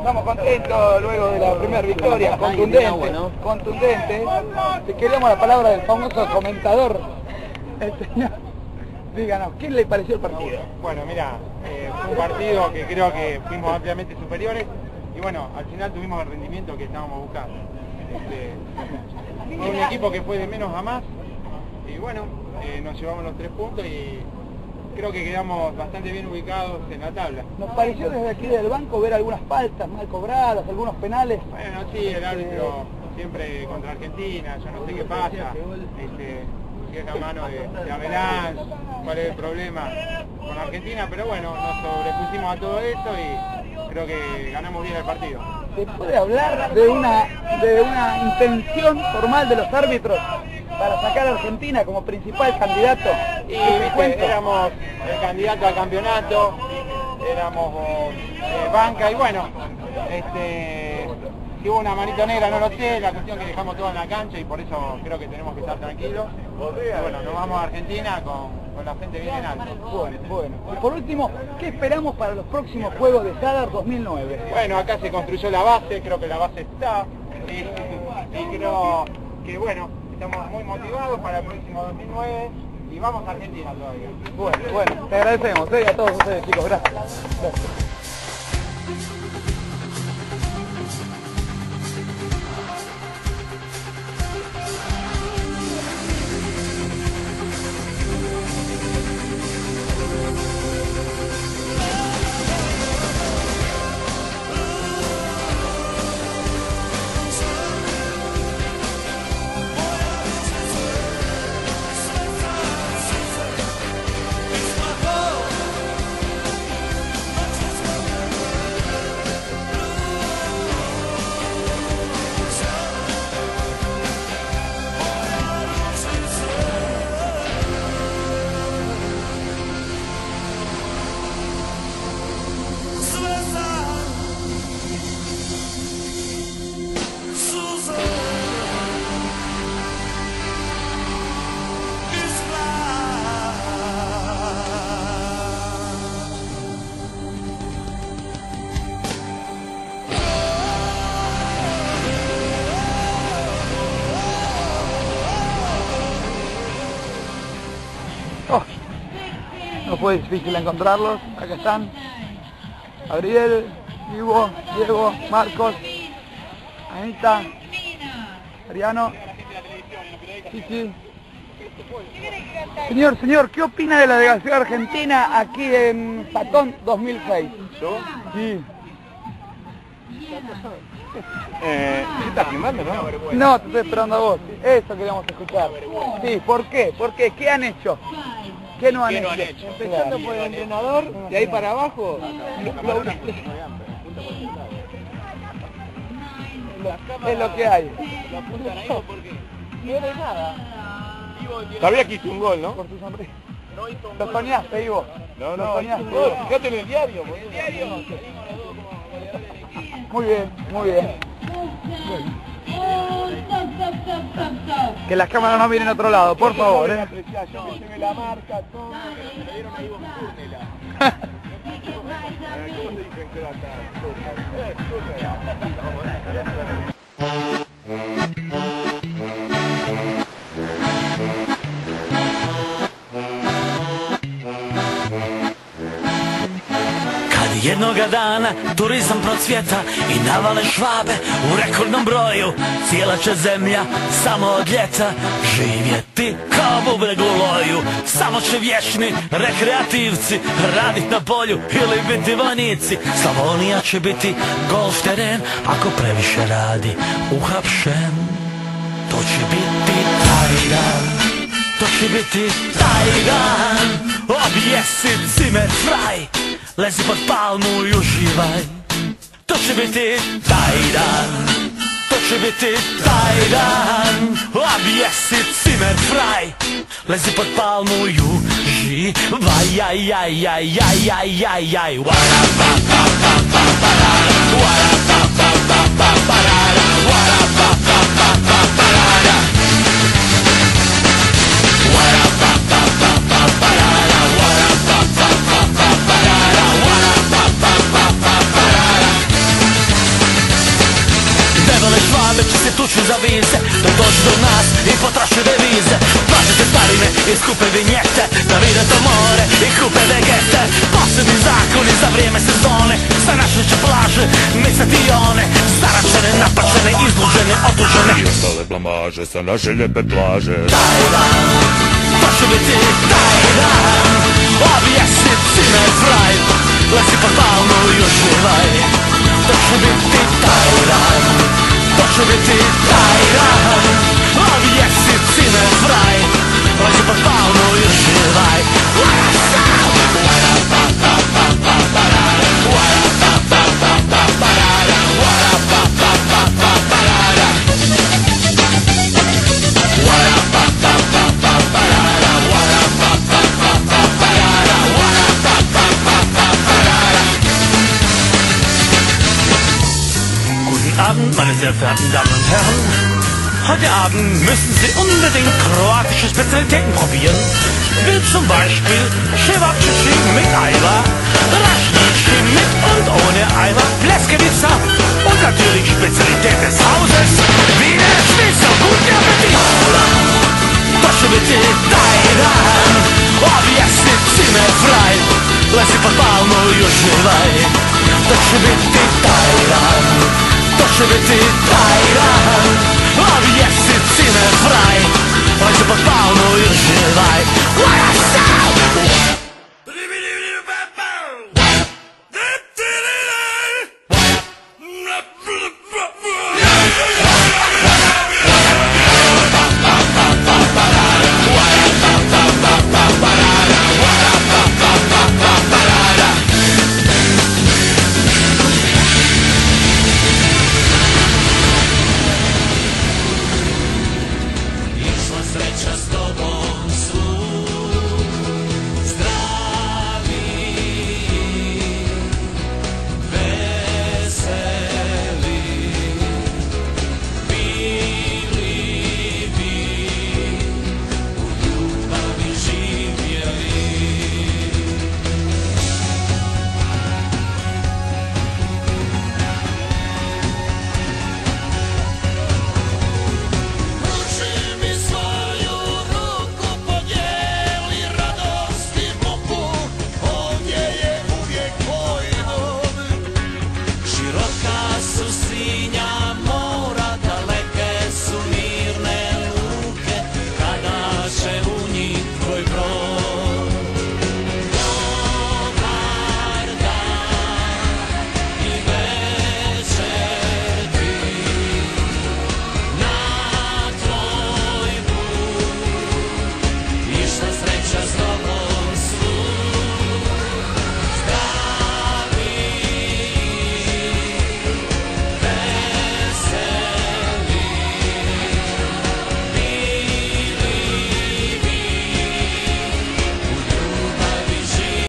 Estamos contentos luego de la primera victoria, contundente. Te queremos la palabra del famoso comentador, el señor. Díganos, ¿qué le pareció el partido? Bueno, mira, fue un partido que creo que fuimos ampliamente superiores y bueno, al final tuvimos el rendimiento que estábamos buscando. Fue un equipo que fue de menos a más y bueno, nos llevamos los 3 puntos y creo que quedamos bastante bien ubicados en la tabla. Nos pareció desde aquí del banco ver algunas faltas mal cobradas, algunos penales. Bueno, sí, el árbitro siempre contra Argentina, yo no sé qué pasa, si es la mano de Avelán, cuál es el problema con Argentina, pero bueno, nos sobrepusimos a todo eso y creo que ganamos bien el partido. ¿Se puede hablar de una intención formal de los árbitros para sacar a Argentina como principal candidato? Y éramos el candidato al campeonato, éramos banca y bueno, si hubo una manito negra no lo sé, la cuestión que dejamos todo en la cancha y por eso creo que tenemos que estar tranquilos. Y bueno, nos vamos a Argentina con la frente bien en alto. Bueno. Y por último, ¿qué esperamos para los próximos Juegos de Sadar 2009? Bueno, acá se construyó la base, creo que la base está y creo que bueno, estamos muy motivados para el próximo 2009 y vamos a Argentina todavía. Bueno, te agradecemos, a todos ustedes, chicos, gracias. No fue difícil encontrarlos, acá están Gabriel, Ivo, Diego, Marcos, Anita, Ariano. Sí. Señor, ¿qué opina de la delegación argentina aquí en Patón 2006? ¿Yo? Sí. ¿Estás filmando, no? No, te estoy esperando a vos. Eso queríamos escuchar. Sí, ¿por qué? ¿Qué han hecho? ¿Qué no han hecho? Empezando por el entrenador, de ahí para abajo, es lo que hay. Lo apuntan ahí porque No eres nada. sabía que hizo un gol, ¿no? Por tu sonrisa. Lo soñaste, Ivo. No, Lo soñaste. fíjate en el diario. El diario. Muy bien. Que las cámaras no miren a otro lado, por favor, Yo me la marca, todo. Me dieron ahí vos Jednoga dana turizam procvjeta i navale švabe u rekordnom broju. Cijela će zemlja samo od ljeta živjeti kao bubreg u loju. Samo će vječni rekreativci radit na polju ili biti vojnici. Slavonija će biti golf teren, ako previše radi uhapšen. To će biti taj dan, to će biti taj dan. Objesi cimer fraj, lezi pod palmu i uživaj. To će biti taj dan, to će biti taj dan. Objesi cimer fraj, lezi pod palmu i uživaj. Jaj, jaj, jaj, jaj, jaj, jaj, jaj. Wara pa pa pa pa parara, wara pa pa pa pa parara, wara pa pa pa pa parara. Wara pa pa pa pa parara, wara pa pa pa pa parara, wara pa pa pa pa parara. rameći se tuču za vize, da dođu do nas i potrašu devize. Plažete starine i skupe vinjete, da vide to more i kupe vegete. Posebni zakoni za vrijeme sezone, sa naše će plaže micati one. Zaračene, napačene, izlužene, otužene i ostale blamaže sa naše lijepe plaže. Taj dan, to će biti taj dan, objesi cime fraj, lezi pod palmu i uživaj. To će biti taj dan, to će biti taj dan, objesi cime fraj, lezi pod palmu i uživaj. Abend, meine sehr verehrten Damen und Herren. Heute Abend müssen Sie unbedingt kroatische Spezialitäten probieren. Wie zum Beispiel Cevacici mit Eiwa, Raschnici mit und ohne Eiwa, Pleskewitza und natürlich Spezialität des Hauses, Wiener Schnitzel. Guten Appetit! Proszę bitte, dajdan, objasnit cime fraj, lezi pod palmu i uživaj. Proszę bitte, dajdan, to će biti